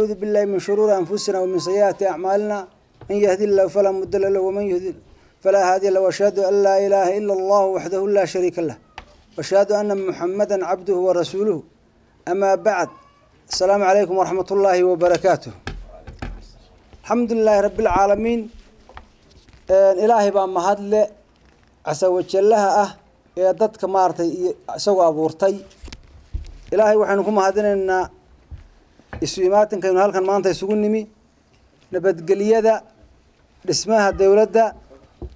ونعوذ بالله من شرور أنفسنا ومن سيئات أعمالنا من يهدي الله فلا مضل له ومن يضلل فلا هادي له وأشهد أن لا إله إلا الله وحده لا شريك له وأشهد أن محمدا عبده ورسوله أما بعد السلام عليكم ورحمة الله وبركاته الحمد لله رب العالمين إلهي بان مهدل عسى وجلها يا ددك مارتي سوى أبورتي إلهي وحنكم مهدلنا إسويماتن كانوا هالكن مانتا يسوقون نمي نبت قليدا اسمها الدولة دا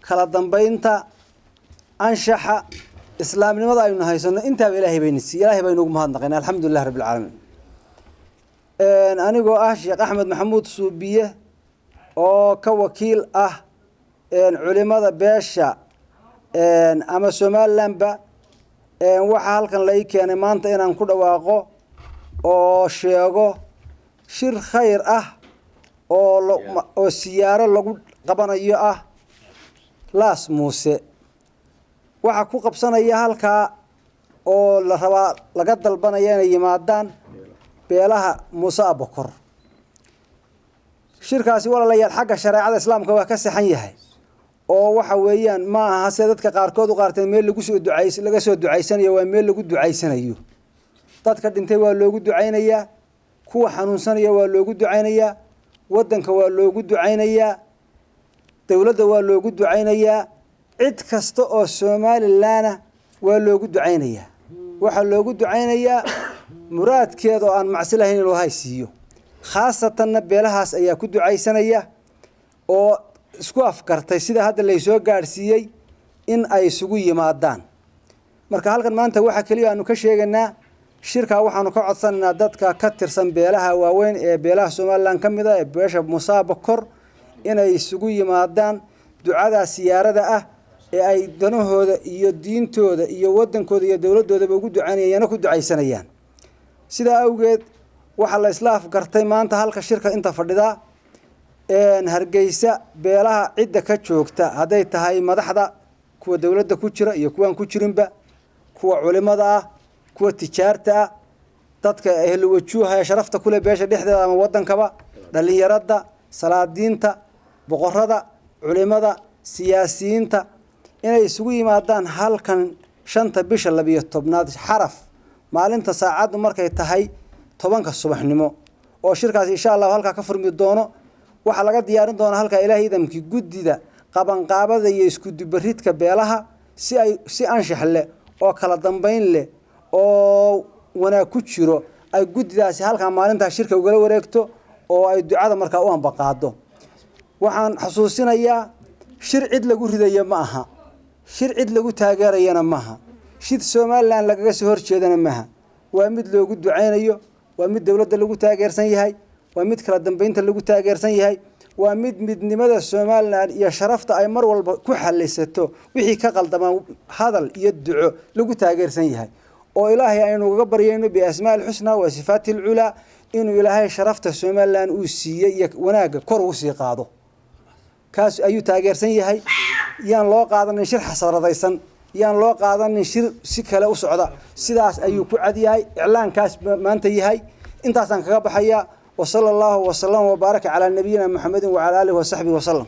خلا ضمبينتا أنشحة إسلام لماذا ينهي سنة أنت بإلهي بينسي إلهي بينكم مهدلنا الحمد لله رب العالمين أنا جو شيخ أحمد محمود صوبية أو كوكيل علماء باشا أما سومال لمبا وحال كان ليك يعني مانتا إن كل واقع أو شيء شر خير أو سيارة لقو قبنا إياه لاس موسى وحكو قبصنا إياه هالكا أو لروا لقد البنا يعني مادان بيلها موسى بكر شركة ولا ليال حق شريعة الإسلام كوا كسحنيه oo waxa weeyaan ma aha dadka qaarkood u qaartay meel lagu soo ducaysan laga soo ducaysanayo waa meel lagu ducaysanayo dadka dhintay waa loogu ducaynayaa kuwa xanuunsanaya waa loogu ducaynayaa wadanka waa loogu ducaynayaa dawladda waa loogu ducaynayaa cid kasta oo Soomaaliland waa loogu ducaynayaa waxa loogu ducaynayaa muraadkeeda oo aan macsi lahayn loo haysiyo khaasatan beelahaas ayaa ku ducaysanaya oo isku afkartay sida hadda la soo gaarsiiyay in ay isugu yimaadaan marka halkan maanta waxa kaliya aanu ka sheeganaa shirka waxaanu ka codsanaa dadka ka tirsan beelaha waaweyn ee beelaha Soomaaliland kamid ah ee beesha Musa Bakor inay isugu yimaadaan ducada siyaarada ee ay danahooda iyo diintooda iyo wadankooda iyo dawladooda ugu ducaanayaan ku ducaysanayaan sida awgeed waxa la isla afkartay maanta halka shirka inta fadhida hargeysa beelaha cidda ka joogta haday tahay madaxda kuwa dawladda ku jira iyo kuwan ku jirinba kuwa culimada kuwa tijaarta dadka ahlu wajuha sharafta kule beesha dhexdeeda ama wadankaba dhalinyarada salaadiinta boqorada culimada siyaasiyiinta inay isugu yimaadaan halkan 5 bisha 12 xaraf maalinta saacadu markay tahay 10 subaxnimo oo shirkaas insha Allah halka ka furmi doono waxa laga diyaarin doona halka Ilaahay idamki gudida qaban qaabada iyo isku dubaridka beelaha si anshax leh oo kala dambeyn leh oo wana ku jiro ay gudidaasi halka maalinta shirka uga wareegto oo ay ducada markaa u anbaqaado waxaan xasuusinayaa shir cid lagu ridayo ma aha shir cid lagu taageerayana ma aha shid Soomaaliland laga soo horjeedana ma aha waa mid loogu duceynayo waa mid dawladda lagu taageersan yahay waa mid kala dambeynta lagu taageersan yahay waa mid midnimada Soomaaliland iyo sharafta ay mar walba ku xallisato wixii ka qaldaman hadal iyo duco lagu taageersan yahay oo Ilaahay aynu uga baryayno bi asmaa'il husna wa sifaatil ula inuu Ilaahay sharafta Soomaaliland uu siiyay iyo wanaaga kor u sii qaado kaas ayuu taageersan yahay yaan loo qaadan shir xasaradaysan yaan loo qaadan shir si kale u socda sidaas ayuu ku cad yahay iclaankaas maanta yahay intaasan kaga baxaya وصلى الله وسلم وبارك على نبينا محمد وعلى آله وصحبه وسلم